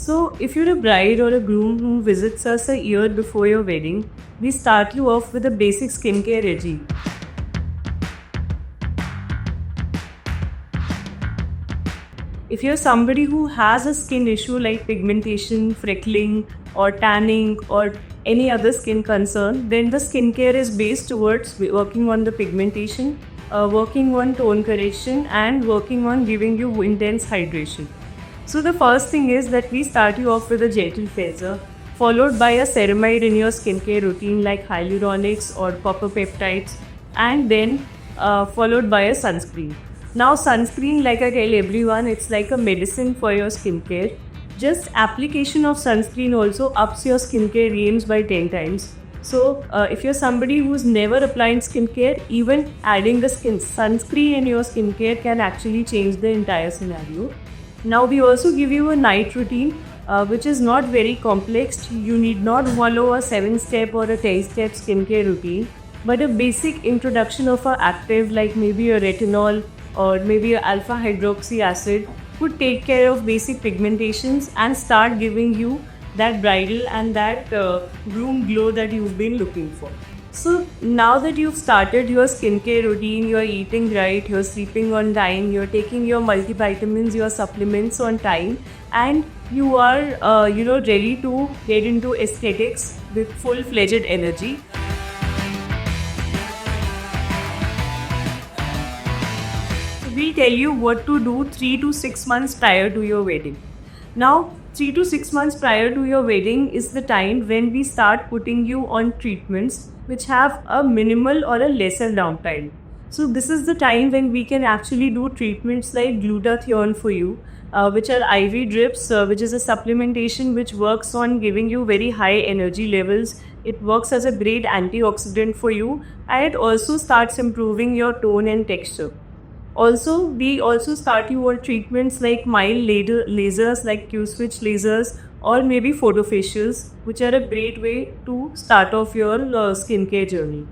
So, if you're a bride or a groom who visits us a year before your wedding, we start you off with a basic skincare regime. If you're somebody who has a skin issue like pigmentation, freckling, or tanning, or any other skin concern, then the skincare is based towards working on the pigmentation, working on tone correction, and working on giving you intense hydration. So the first thing is that we start you off with a gentle cleanser, followed by a ceramide in your skincare routine like hyaluronics or copper peptides, and then followed by a sunscreen. Now sunscreen, like I tell everyone, it's like a medicine for your skincare. Just application of sunscreen also ups your skincare games by 10 times. So if you're somebody who's never applied skincare, even adding the sunscreen in your skincare can actually change the entire scenario. Now we also give you a night routine which is not very complex. You need not follow a 7-step or a 10-step skincare routine, but a basic introduction of an active like maybe a retinol or maybe a alpha hydroxy acid would take care of basic pigmentations and start giving you that bridal and that groom glow that you've been looking for. So now that you've started your skincare routine, you're eating right, you're sleeping on time, you're taking your multivitamins, your supplements on time, and you are ready to get into aesthetics with full-fledged energy. We tell you what to do 3 to 6 months prior to your wedding. Now, 3 to 6 months prior to your wedding is the time when we start putting you on treatments which have a minimal or a lesser downtime. So this is the time when we can actually do treatments like glutathione for you, which are IV drips, which is a supplementation which works on giving you very high energy levels. It works as a great antioxidant for you, and it also starts improving your tone and texture. Also, we also start you on treatments like mild lasers like Q-switch lasers or maybe photofacials, which are a great way to start off your skincare journey.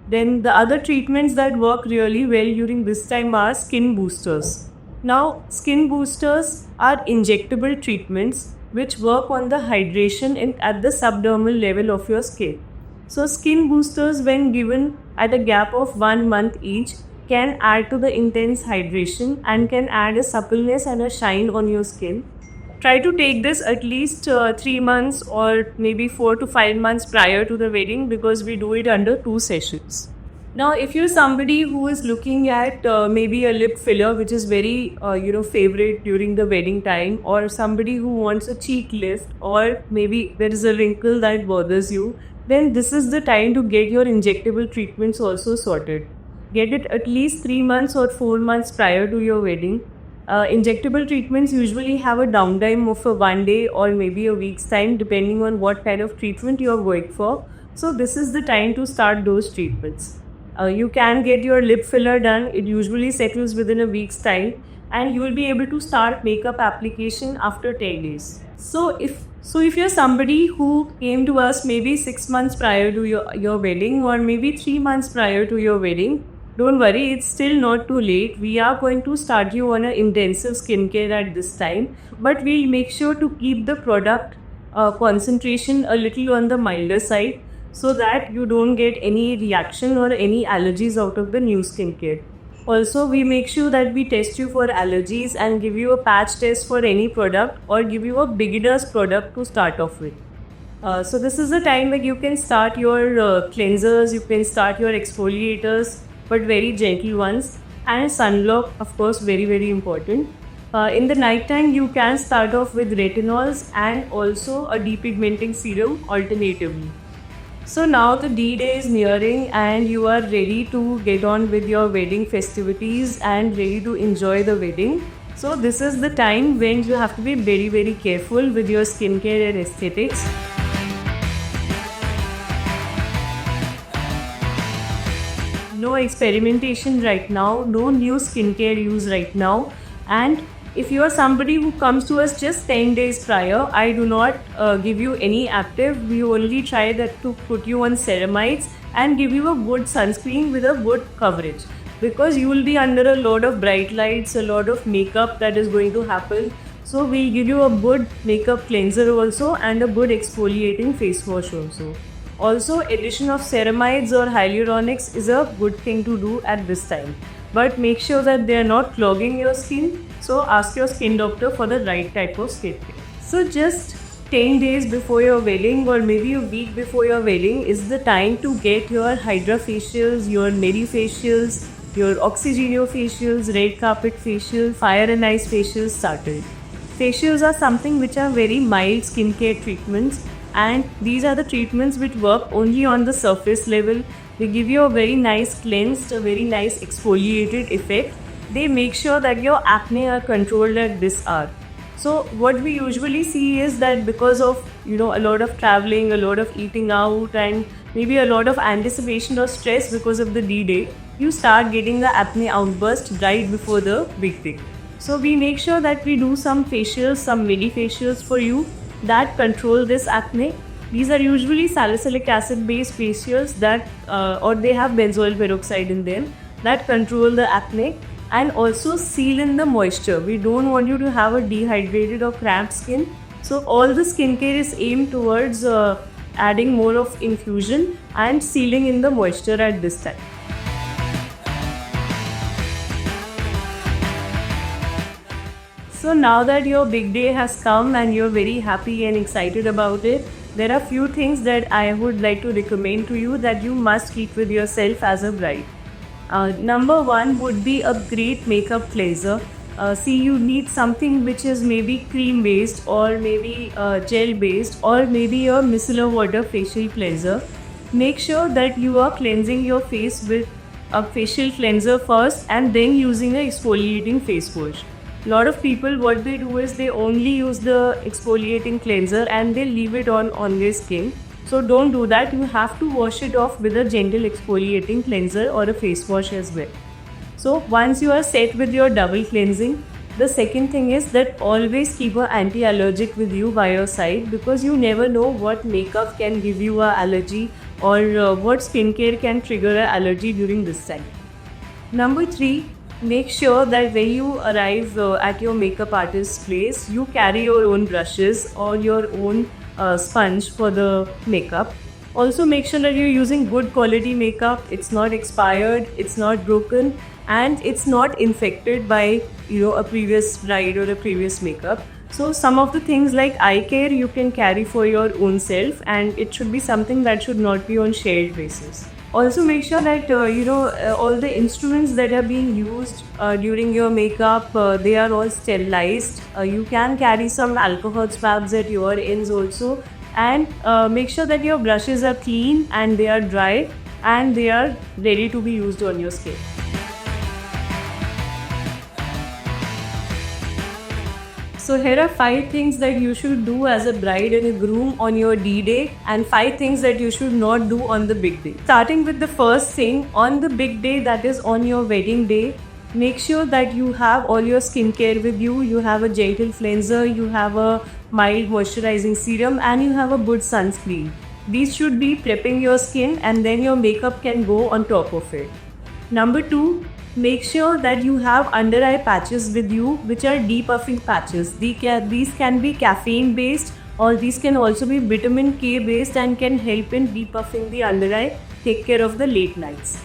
Then the other treatments that work really well during this time are skin boosters. Now, skin boosters are injectable treatments which work on the hydration at the subdermal level of your skin. So, skin boosters, when given at a gap of 1 month each, can add to the intense hydration and can add a suppleness and a shine on your skin. Try to take this at least 3 months or maybe 4 to 5 months prior to the wedding, because we do it under 2 sessions. Now, if you're somebody who is looking at maybe a lip filler, which is very favorite during the wedding time, or somebody who wants a cheek lift, or maybe there is a wrinkle that bothers you, then this is the time to get your injectable treatments also sorted. Get it at least 3 months or 4 months prior to your wedding. Injectable treatments usually have a downtime of 1 day or maybe a week's time, depending on what kind of treatment you are going for. So this is the time to start those treatments. You can get your lip filler done. It usually settles within a week's time, and you will be able to start makeup application after 10 days. So if you're somebody who came to us maybe 6 months prior to your wedding or maybe 3 months prior to your wedding, don't worry, it's still not too late. We are going to start you on an intensive skincare at this time, but we'll make sure to keep the product concentration a little on the milder side so that you don't get any reaction or any allergies out of the new skincare. Also, we make sure that we test you for allergies and give you a patch test for any product or give you a beginner's product to start off with. So this is the time where you can start your cleansers, you can start your exfoliators, but very gentle ones, and sunblock, of course, very, very important. In the night time, you can start off with retinols and also a depigmenting serum alternatively. So now the D-Day is nearing and you are ready to get on with your wedding festivities and ready to enjoy the wedding. So this is the time when you have to be very, very careful with your skincare and aesthetics. No experimentation right now, no new skincare use right now, and if you are somebody who comes to us just 10 days prior, I do not give you any active. We only try that to put you on ceramides and give you a good sunscreen with a good coverage, because you will be under a lot of bright lights, a lot of makeup that is going to happen. So we give you a good makeup cleanser also and a good exfoliating face wash also. Also, addition of ceramides or hyaluronics is a good thing to do at this time. But make sure that they are not clogging your skin. So ask your skin doctor for the right type of skin care. So just 10 days before your wedding or maybe a week before your wedding is the time to get your hydra facials, your medi facials, your oxygenio facials, red carpet facial, fire and ice facials started. Facials are something which are very mild skincare treatments, and these are the treatments which work only on the surface level. They give you a very nice cleansed, a very nice exfoliated effect. They make sure that your acne are controlled at this hour. So what we usually see is that because of a lot of traveling, a lot of eating out, and maybe a lot of anticipation or stress because of the D-Day, you start getting the acne outburst right before the big day. So we make sure that we do some facials, some mini facials for you that control this acne. These are usually salicylic acid based facials that or they have benzoyl peroxide in them that control the acne and also seal in the moisture. We don't want you to have a dehydrated or cramped skin. So all the skincare is aimed towards adding more of infusion and sealing in the moisture at this time. So now that your big day has come and you're very happy and excited about it, there are few things that I would like to recommend to you that you must keep with yourself as a bride. Number one would be a great makeup cleanser. See, you need something which is maybe cream based or maybe gel based or maybe a micellar water facial cleanser. Make sure that you are cleansing your face with a facial cleanser first and then using a exfoliating face wash. A lot of people, what they do is they only use the exfoliating cleanser and they leave it on their skin. So don't do that. You have to wash it off with a gentle exfoliating cleanser or a face wash as well. So once you are set with your double cleansing, the second thing is that always keep an anti-allergic with you by your side, because you never know what makeup can give you an allergy or what skincare can trigger an allergy during this time. Number 3, make sure that when you arrive at your makeup artist's place, you carry your own brushes or your own sponge for the makeup. Also make sure that you're using good quality makeup. It's not expired, it's not broken, and it's not infected by a previous bride or a previous makeup. So some of the things like eye care you can carry for your own self, and it should be something that should not be on shared basis. Also make sure that all the instruments that are being used during your makeup, they are all sterilized. You can carry some alcohol swabs at your ends also, and make sure that your brushes are clean and they are dry and they are ready to be used on your skin. So here are 5 things that you should do as a bride and a groom on your D-Day, and 5 things that you should not do on the big day. Starting with the first thing, on the big day, that is on your wedding day, make sure that you have all your skincare with you. You have a gentle cleanser, you have a mild moisturizing serum, and you have a good sunscreen. These should be prepping your skin, and then your makeup can go on top of it. Number 2, make sure that you have under eye patches with you, which are depuffing patches. These can be caffeine based, or these can also be vitamin K based and can help in depuffing the under eye, take care of the late nights.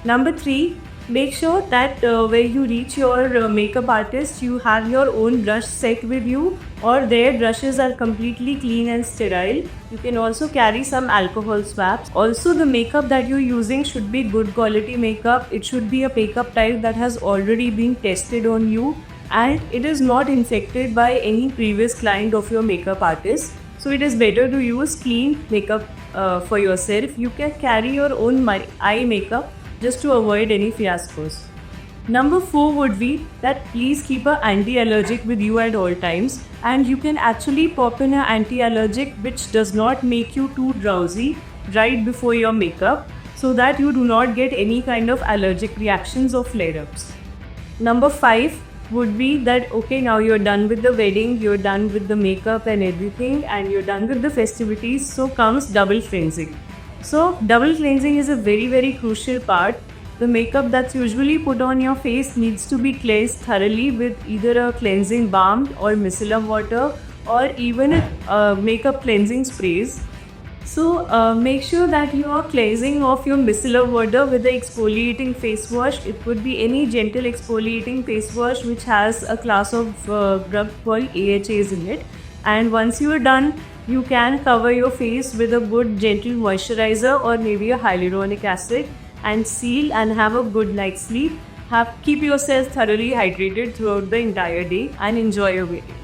Number 3, make sure that when you reach your makeup artist, you have your own brush set with you, or their brushes are completely clean and sterile. You can also carry some alcohol swabs. Also, the makeup that you're using should be good quality makeup. It should be a makeup type that has already been tested on you and it is not infected by any previous client of your makeup artist. So it is better to use clean makeup for yourself. You can carry your own eye makeup just to avoid any fiascos. Number 4 would be that please keep an anti-allergic with you at all times, and you can actually pop in an anti-allergic which does not make you too drowsy right before your makeup, so that you do not get any kind of allergic reactions or flare-ups. Number 5 would be that okay, now you're done with the wedding, you're done with the makeup and everything, and you're done with the festivities, so comes double cleansing. So double cleansing is a very crucial part. The makeup that's usually put on your face needs to be cleansed thoroughly with either a cleansing balm or micellar water or even makeup cleansing sprays. So make sure that you are cleansing off your micellar water with the exfoliating face wash. It could be any gentle exfoliating face wash which has a class of drug called AHAs in it. And once you are done, you can cover your face with a good gentle moisturizer or maybe a hyaluronic acid and seal and have a good night's sleep. Keep yourself thoroughly hydrated throughout the entire day and enjoy your wedding.